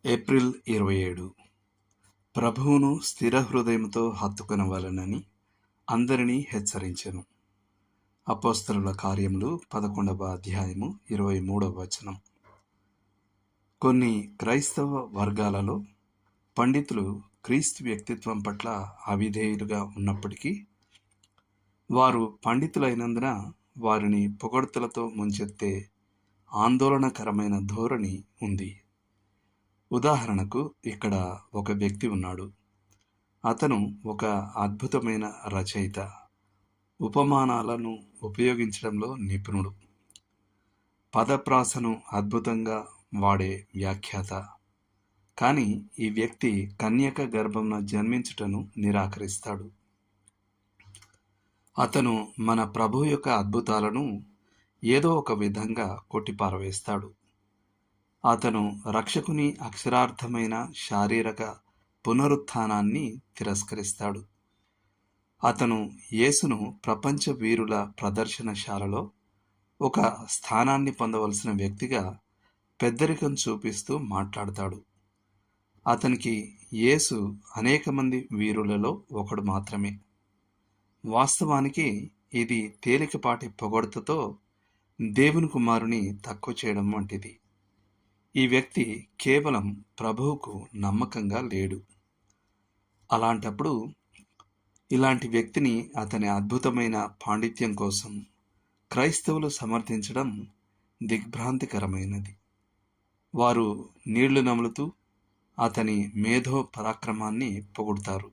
April 27 ప్రభువును స్థిర హృదయంతో హత్తుకొనవలెనని అందరినీ హెచ్చరించెను. అపోస్తలుల కార్యములు 11వ అధ్యాయము 23వ వచనం. కొన్ని క్రైస్తవ వర్గాలలో పండితులు క్రీస్తు వ్యక్తిత్వం పట్ల అవిధేయులుగా ఉన్నప్పటికీ, వారు పండితులైనందున వారిని పొగడ్తలతో ముంచెత్తే ఆందోళనకరమైన ధోరణి ఉంది. ఉదాహరణకు, ఇక్కడ ఒక వ్యక్తి ఉన్నాడు. అతను ఒక అద్భుతమైన రచయిత, ఉపమానాలను ఉపయోగించడంలో నిపుణుడు, పదప్రాసను అద్భుతంగా వాడే వ్యాఖ్యాత. కానీ ఈ వ్యక్తి కన్యక గర్భంన జన్మించుటను నిరాకరిస్తాడు. అతను మన ప్రభు యొక్క అద్భుతాలను ఏదో ఒక విధంగా కొట్టిపారవేస్తాడు. అతను రక్షకుని అక్షరార్థమైన శారీరక పునరుత్థానాన్ని తిరస్కరిస్తాడు. అతను యేసును ప్రపంచ వీరుల ప్రదర్శనశాలలో ఒక స్థానాన్ని పొందవలసిన వ్యక్తిగా పెద్దరికం చూపిస్తూ మాట్లాడతాడు. అతనికి యేసు అనేక మంది వీరులలో ఒకడు మాత్రమే. వాస్తవానికి ఇది తేలికపాటి పొగడ్తతో దేవుని కుమారుని తక్కువ చేయడం వంటిది. ఈ వ్యక్తి కేవలం ప్రభువుకు నమ్మకంగా లేడు. అలాంటప్పుడు ఇలాంటి వ్యక్తిని అతని అద్భుతమైన పాండిత్యం కోసం క్రైస్తవులు సమర్థించడం దిగ్భ్రాంతికరమైనది. వారు నీళ్లు నములుతూ అతని మేధో పరాక్రమాన్ని పొగుడుతారు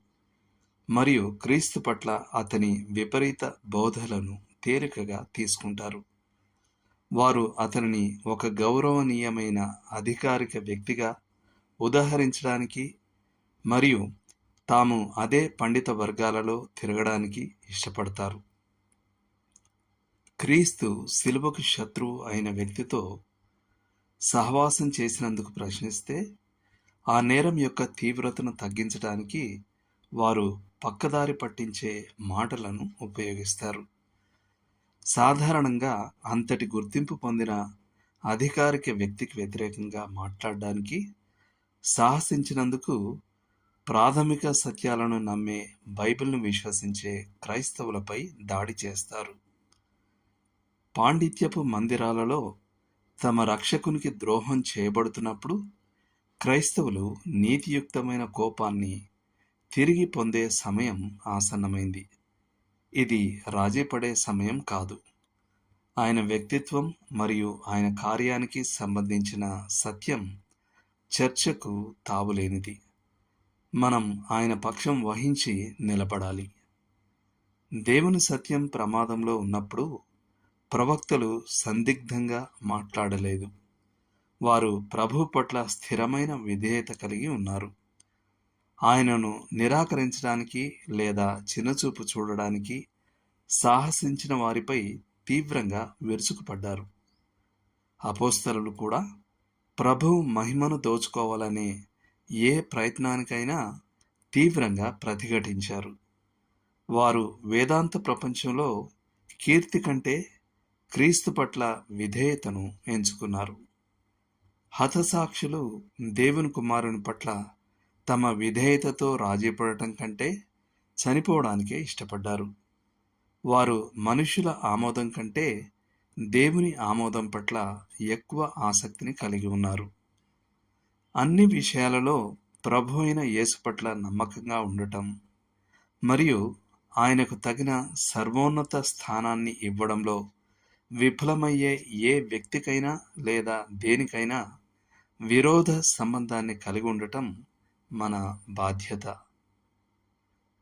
మరియు క్రీస్తు పట్ల అతని విపరీత బోధలను తేలికగా తీసుకుంటారు. వారు అతనిని ఒక గౌరవనీయమైన అధికారిక వ్యక్తిగా ఉదహరించడానికి మరియు తాము అదే పండిత వర్గాలలో తిరగడానికి ఇష్టపడతారు. క్రీస్తు శిలువకు శత్రువు అయిన వ్యక్తితో సహవాసం చేసినందుకు ప్రశ్నిస్తే ఆ నేరం యొక్క తీవ్రతను తగ్గించడానికి వారు పక్కదారి పట్టించే మాటలను ఉపయోగిస్తారు. సాధారణంగా అంతటి గుర్తింపు పొందిన అధికారిక వ్యక్తికి వ్యతిరేకంగా మాట్లాడడానికి సాహసించినందుకు ప్రాథమిక సత్యాలను నమ్మే బైబిల్ను విశ్వసించే క్రైస్తవులపై దాడి చేస్తారు. పాండిత్యపు మందిరాలలో తమ రక్షకునికి ద్రోహం చేయబడుతున్నప్పుడు క్రైస్తవులు నీతియుక్తమైన కోపాన్ని తిరిగి పొందే సమయం ఆసన్నమైంది. ఇది రాజీపడే సమయం కాదు. ఆయన వ్యక్తిత్వం మరియు ఆయన కార్యానికి సంబంధించిన సత్యం చర్చకు తావులేనిది. మనం ఆయన పక్షం వహించి నిలబడాలి. దేవుని సత్యం ప్రమాదంలో ఉన్నప్పుడు ప్రవక్తలు సందిగ్ధంగా మాట్లాడలేదు. వారు ప్రభువు పట్ల స్థిరమైన విధేయత కలిగి ఉన్నారు. ఆయనను నిరాకరించడానికి లేదా చిన్నచూపు చూడడానికి సాహసించిన వారిపై తీవ్రంగా విరుచుకుపడ్డారు. అపోస్తలులు కూడా ప్రభువు మహిమను దోచుకోవాలనే ఏ ప్రయత్నానికైనా తీవ్రంగా ప్రతిఘటించారు. వారు వేదాంత ప్రపంచంలో కీర్తి కంటే క్రీస్తు పట్ల విధేయతను ఎంచుకున్నారు. హతసాక్షులు దేవుని కుమారుని పట్ల తమ విధేయతతో రాజీపడటం కంటే చనిపోవడానికే ఇష్టపడ్డారు. వారు మనుషుల ఆమోదం కంటే దేవుని ఆమోదం పట్ల ఎక్కువ ఆసక్తిని కలిగి ఉన్నారు. అన్ని విషయాలలో ప్రభు అయిన యేసు పట్ల నమ్మకంగా ఉండటం మరియు ఆయనకు తగిన సర్వోన్నత స్థానాన్ని ఇవ్వడంలో విఫలమయ్యే ఏ వ్యక్తికైనా లేదా దేనికైనా విరోధ సంబంధాన్ని కలిగి ఉండటం మన బాధ్యత.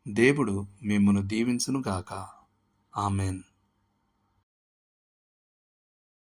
దేవుడు మిమ్మును దీవించునుగాక. ఆమెన్.